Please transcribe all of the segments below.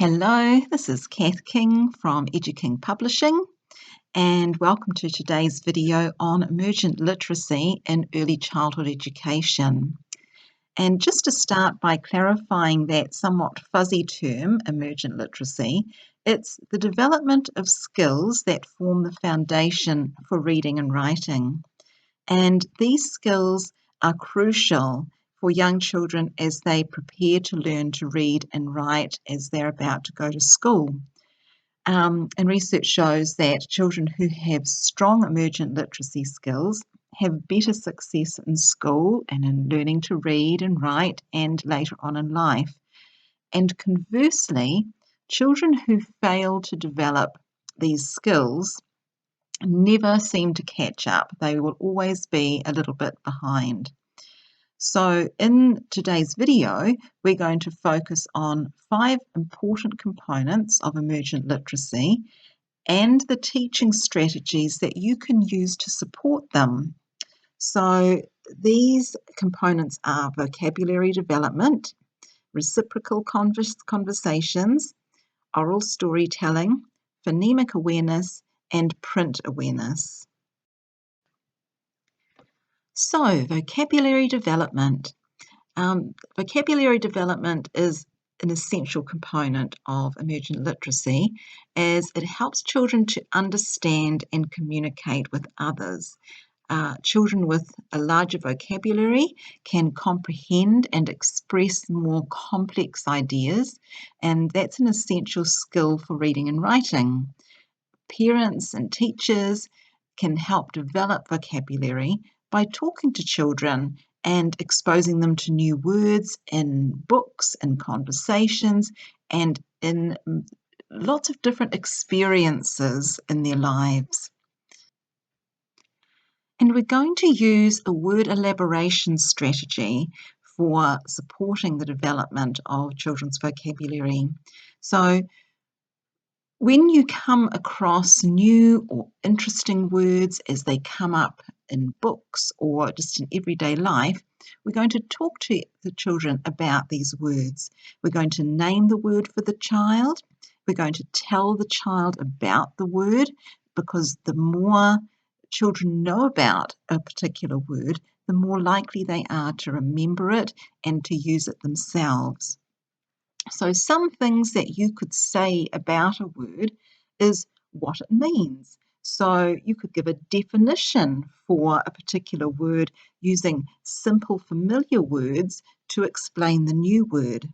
Hello, this is Kath King from EduKing Publishing, and welcome to today's video on emergent literacy in early childhood education. And just to start by clarifying that somewhat fuzzy term, emergent literacy, it's the development of skills that form the foundation for reading and writing. And these skills are crucial for young children as they prepare to learn to read and write as they're about to go to school. And research shows that children who have strong emergent literacy skills have better success in school and in learning to read and write and later on in life. And conversely, children who fail to develop these skills never seem to catch up. They will always be a little bit behind. So in today's video, we're going to focus on 5 important components of emergent literacy and the teaching strategies that you can use to support them. So these components are vocabulary development, reciprocal conversations, oral storytelling, phonemic awareness, and print awareness. So, vocabulary development. Vocabulary development is an essential component of emergent literacy as it helps children to understand and communicate with others. Children with a larger vocabulary can comprehend and express more complex ideas, and that's an essential skill for reading and writing. Parents and teachers can help develop vocabulary by talking to children and exposing them to new words in books and conversations and in lots of different experiences in their lives. And we're going to use a word elaboration strategy for supporting the development of children's vocabulary. So when you come across new or interesting words as they come up in books or just in everyday life, we're going to talk to the children about these words. We're going to name the word for the child. We're going to tell the child about the word, because the more children know about a particular word, the more likely they are to remember it and to use it themselves. So some things that you could say about a word is what it means. So you could give a definition for a particular word using simple familiar words to explain the new word.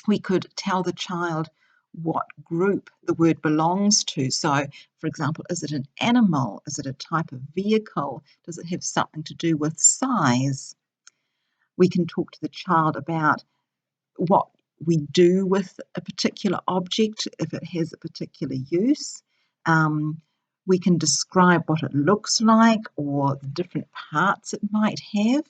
We could tell the child what group the word belongs to. So, for example, is it an animal? Is it a type of vehicle? Does it have something to do with size? We can talk to the child about what we do with a particular object, if it has a particular use. We can describe what it looks like or the different parts it might have.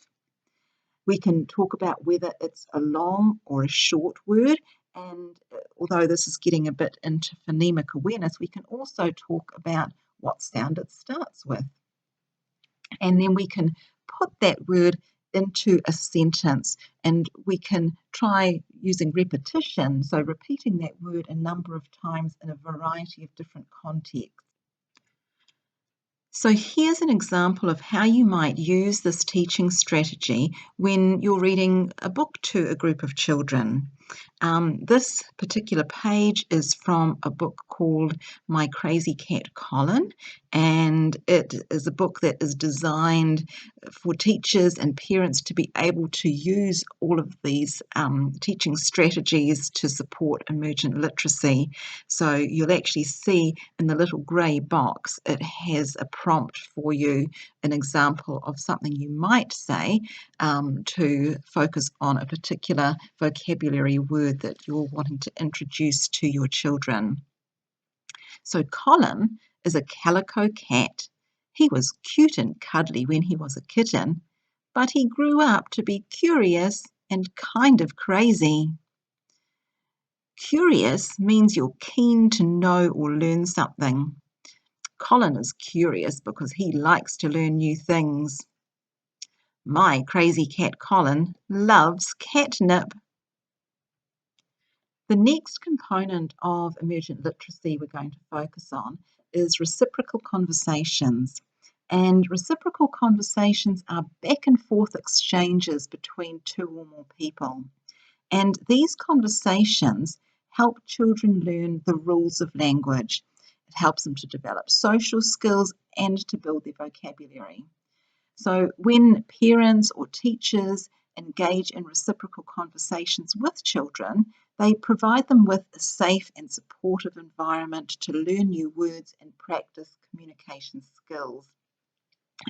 We can talk about whether it's a long or a short word, and although this is getting a bit into phonemic awareness, we can also talk about what sound it starts with. And then we can put that word into a sentence, and we can try using repetition, so repeating that word a number of times in a variety of different contexts. So here's an example of how you might use this teaching strategy when you're reading a book to a group of children. This particular page is from a book called My Crazy Cat Colin, and it is a book that is designed for teachers and parents to be able to use all of these teaching strategies to support emergent literacy. So you'll actually see in the little grey box, it has a prompt for you, an example of something you might say to focus on a particular vocabulary word that you're wanting to introduce to your children. So Colin is a calico cat. He was cute and cuddly when he was a kitten, but he grew up to be curious and kind of crazy. Curious means you're keen to know or learn something. Colin is curious because he likes to learn new things. My crazy cat Colin loves catnip. The next component of emergent literacy we're going to focus on is reciprocal conversations. And reciprocal conversations are back and forth exchanges between two or more people. And these conversations help children learn the rules of language. It helps them to develop social skills and to build their vocabulary. So when parents or teachers engage in reciprocal conversations with children, they provide them with a safe and supportive environment to learn new words and practice communication skills.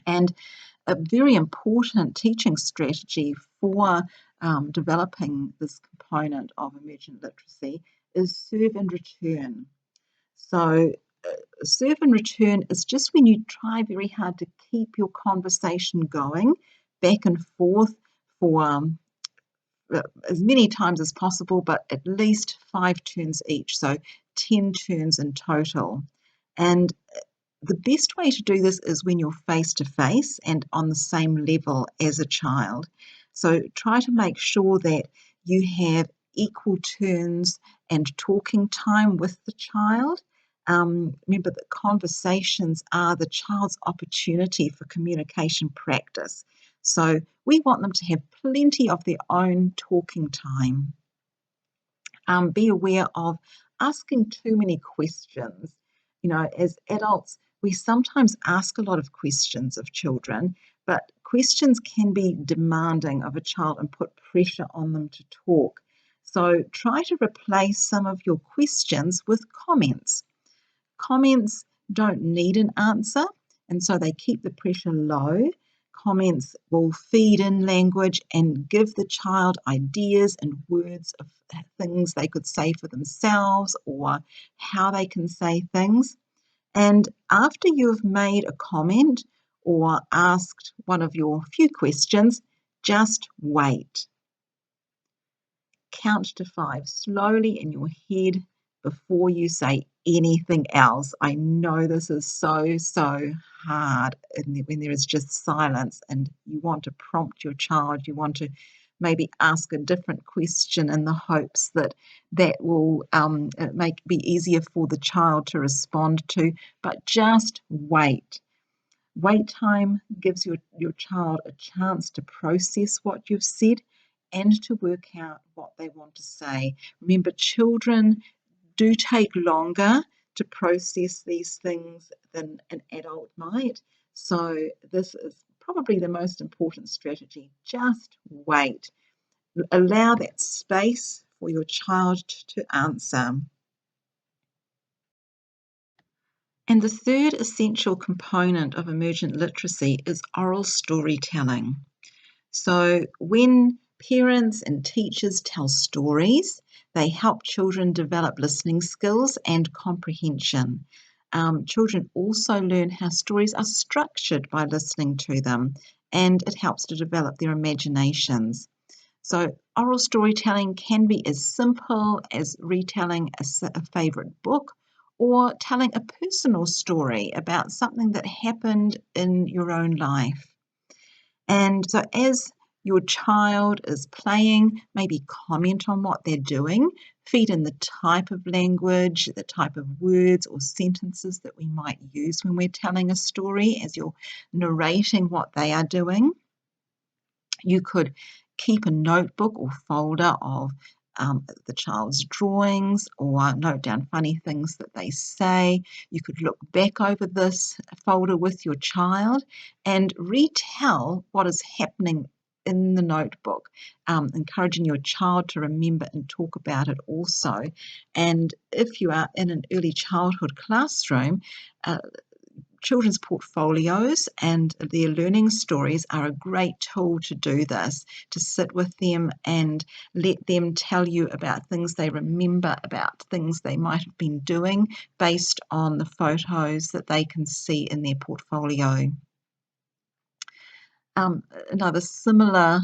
And a very important teaching strategy for developing this component of emergent literacy is serve and return. So serve and return is just when you try very hard to keep your conversation going back and forth for as many times as possible, but at least 5 turns each, so 10 turns in total. And the best way to do this is when you're face to face and on the same level as a child. So try to make sure that you have equal turns and talking time with the child. Remember that conversations are the child's opportunity for communication practice. So we want them to have plenty of their own talking time. Be aware of asking too many questions. As adults, we sometimes ask a lot of questions of children, but questions can be demanding of a child and put pressure on them to talk. So try to replace some of your questions with comments. Comments don't need an answer, and so they keep the pressure low. Comments will feed in language and give the child ideas and words of things they could say for themselves or how they can say things. And after you've made a comment or asked one of your few questions, just wait. Count to 5 slowly in your head before you say anything else. I know this is so hard when there is just silence and you want to prompt your child. You want to maybe ask a different question in the hopes that will be easier for the child to respond to, but just wait. Wait time gives your child a chance to process what you've said and to work out what they want to say. Remember, children do take longer to process these things than an adult might. So this is probably the most important strategy. Just wait. Allow that space for your child to answer. And the third essential component of emergent literacy is oral storytelling. So when parents and teachers tell stories, they help children develop listening skills and comprehension. Children also learn how stories are structured by listening to them, and it helps to develop their imaginations. So oral storytelling can be as simple as retelling a favourite book or telling a personal story about something that happened in your own life. And so as your child is playing, maybe comment on what they're doing, feed in the type of language, the type of words or sentences that we might use when we're telling a story as you're narrating what they are doing. You could keep a notebook or folder of the child's drawings or note down funny things that they say. You could look back over this folder with your child and retell what is happening in the notebook, encouraging your child to remember and talk about it also. And if you are in an early childhood classroom, children's portfolios and their learning stories are a great tool to do this, to sit with them and let them tell you about things they remember, about things they might have been doing based on the photos that they can see in their portfolio. Another similar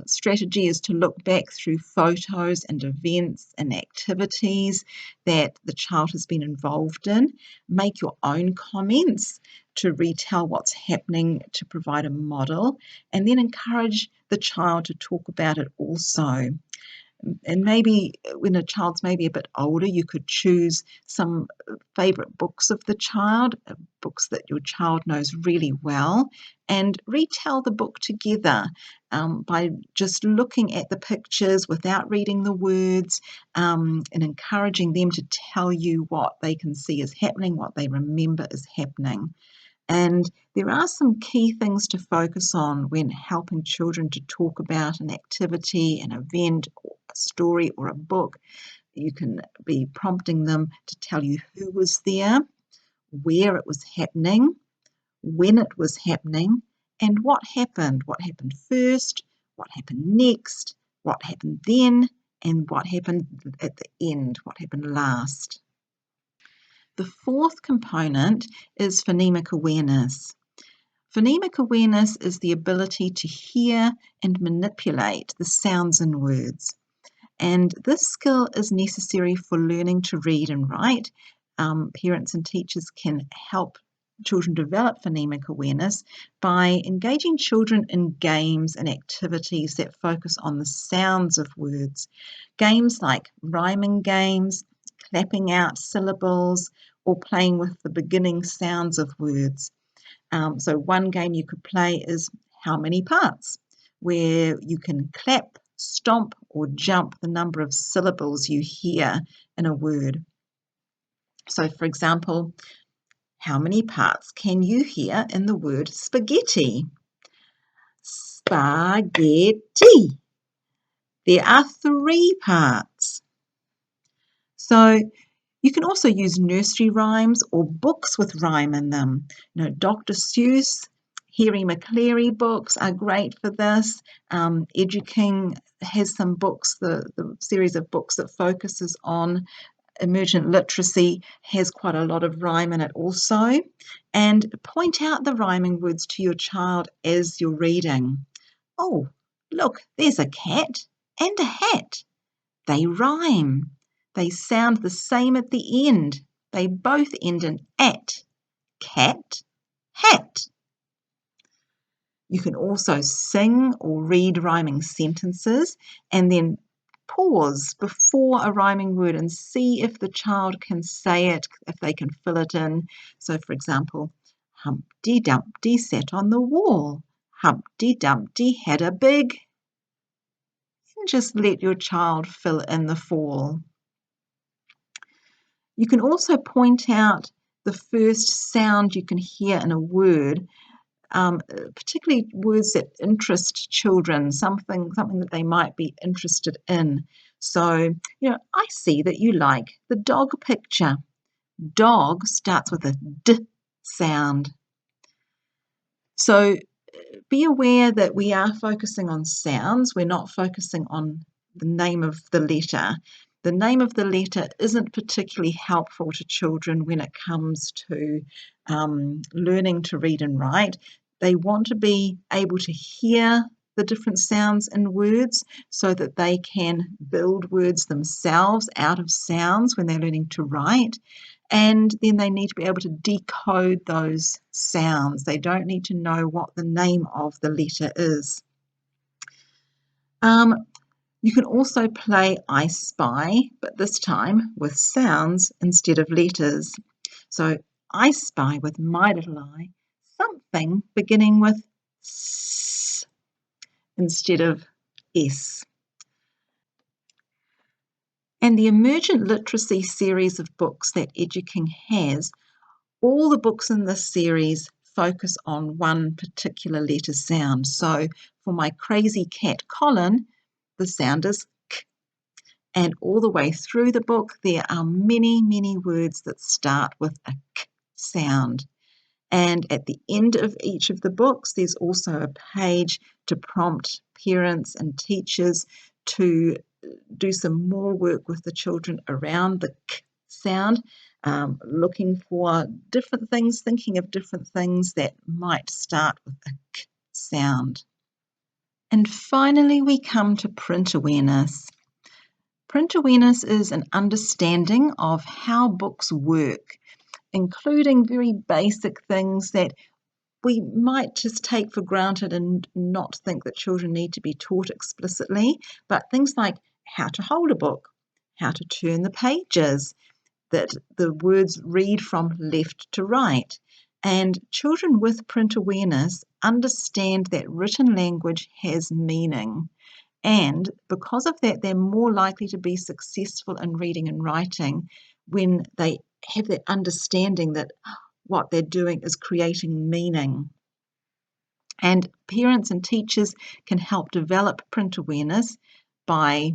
strategy is to look back through photos and events and activities that the child has been involved in. Make your own comments to retell what's happening, to provide a model, and then encourage the child to talk about it also. And maybe when a child's maybe a bit older, you could choose some favourite books of the child, books that your child knows really well, and retell the book together by just looking at the pictures without reading the words, and encouraging them to tell you what they can see is happening, what they remember is happening. And there are some key things to focus on when helping children to talk about an activity, an event, or a story, or a book. You can be prompting them to tell you who was there, where it was happening, when it was happening, and what happened. What happened first, what happened next, what happened then, and what happened at the end, what happened last. The fourth component is phonemic awareness. Phonemic awareness is the ability to hear and manipulate the sounds in words. And this skill is necessary for learning to read and write. Parents and teachers can help children develop phonemic awareness by engaging children in games and activities that focus on the sounds of words. Games like rhyming games, clapping out syllables, or playing with the beginning sounds of words. So one game you could play is How Many Parts, where you can clap, stomp, or jump the number of syllables you hear in a word. So, for example, how many parts can you hear in the word spaghetti? Spaghetti. There are 3 parts. So you can also use nursery rhymes or books with rhyme in them. Dr. Seuss, Harry McCleary books are great for this. Eduking has some books, the series of books that focuses on emergent literacy has quite a lot of rhyme in it also. And point out the rhyming words to your child as you're reading. Oh, look, there's a cat and a hat. They rhyme. They sound the same at the end. They both end in at. Cat, hat. You can also sing or read rhyming sentences and then pause before a rhyming word and see if the child can say it, if they can fill it in. So, for example, Humpty Dumpty sat on the wall. Humpty Dumpty had a big. And just let your child fill in the fall. You can also point out the first sound you can hear in a word, particularly words that interest children, something that they might be interested in. So, I see that you like the dog picture. Dog starts with a D sound. So be aware that we are focusing on sounds. We're not focusing on the name of the letter. The name of the letter isn't particularly helpful to children when it comes to learning to read and write. They want to be able to hear the different sounds in words so that they can build words themselves out of sounds when they're learning to write. And then they need to be able to decode those sounds. They don't need to know what the name of the letter is. You can also play I Spy, but this time with sounds instead of letters. So I spy with my little eye something beginning with S instead of S. And the Emergent Literacy series of books that Eduking has, all the books in this series focus on one particular letter sound. So for my crazy cat Colin, the sound is K. And all the way through the book, there are many, many words that start with a K sound. And at the end of each of the books, there's also a page to prompt parents and teachers to do some more work with the children around the K sound, looking for different things, thinking of different things that might start with a K sound. And finally, we come to print awareness. Print awareness is an understanding of how books work, including very basic things that we might just take for granted and not think that children need to be taught explicitly, but things like how to hold a book, how to turn the pages, that the words read from left to right. And children with print awareness understand that written language has meaning. And because of that, they're more likely to be successful in reading and writing when they have that understanding that what they're doing is creating meaning. And parents and teachers can help develop print awareness by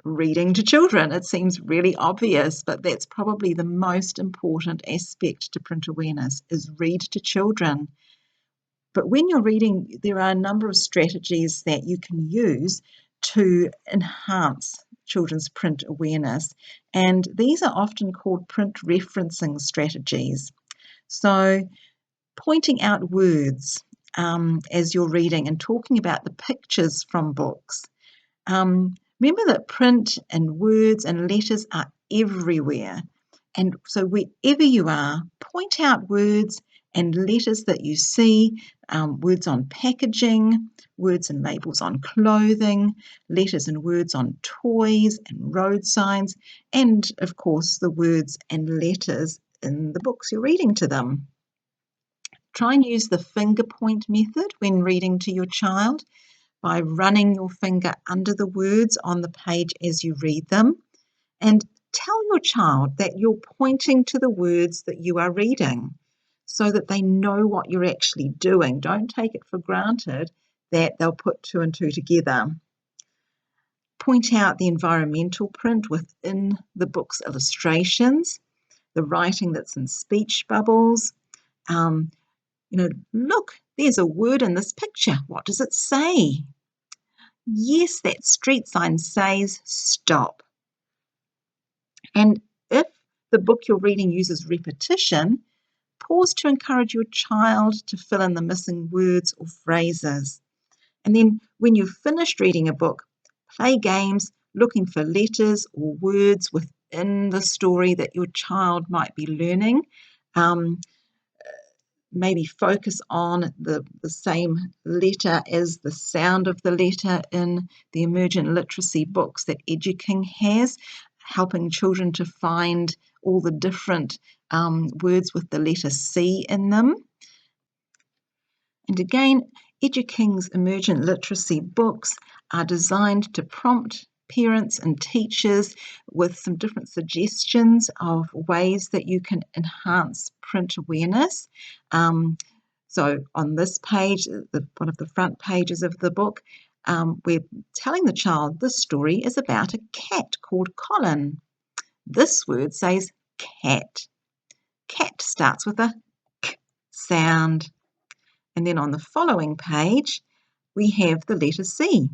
reading to children. It seems really obvious, but that's probably the most important aspect to print awareness, is read to children. But when you're reading, there are a number of strategies that you can use to enhance children's print awareness. And these are often called print referencing strategies. So pointing out words as you're reading and talking about the pictures from books. Remember that print and words and letters are everywhere. And so wherever you are, point out words and letters that you see, words on packaging, words and labels on clothing, letters and words on toys and road signs, and of course the words and letters in the books you're reading to them. Try and use the finger point method when reading to your child by running your finger under the words on the page as you read them. And tell your child that you're pointing to the words that you are reading so that they know what you're actually doing. Don't take it for granted that they'll put two and two together. Point out the environmental print within the book's illustrations, the writing that's in speech bubbles. Look, there's a word in this picture. What does it say? Yes, that street sign says stop. And if the book you're reading uses repetition, pause to encourage your child to fill in the missing words or phrases. And then when you've finished reading a book, play games looking for letters or words within the story that your child might be learning. Maybe focus on the same letter as the sound of the letter in the emergent literacy books that Eduking has, helping children to find all the different words with the letter C in them. And again, Eduking's emergent literacy books are designed to prompt parents and teachers with some different suggestions of ways that you can enhance print awareness. So on this page, one of the front pages of the book, we're telling the child this story is about a cat called Colin. This word says cat. Cat starts with a k sound. And then on the following page, we have the letter C.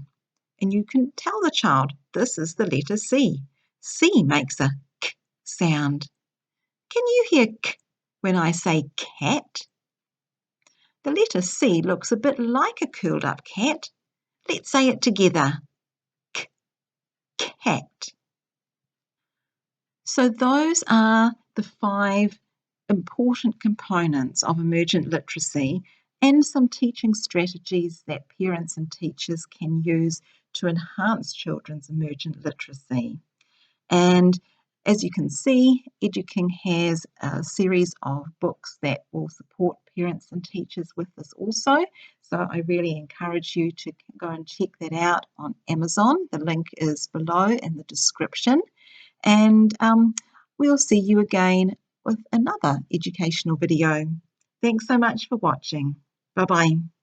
And you can tell the child, this is the letter C. C makes a k sound. Can you hear k when I say cat? The letter C looks a bit like a curled up cat. Let's say it together. K, cat. So those are the 5 important components of emergent literacy and some teaching strategies that parents and teachers can use to enhance children's emergent literacy. And as you can see, Eduking has a series of books that will support parents and teachers with this also. So I really encourage you to go and check that out on Amazon. The link is below in the description. And we'll see you again with another educational video. Thanks so much for watching. Bye-bye.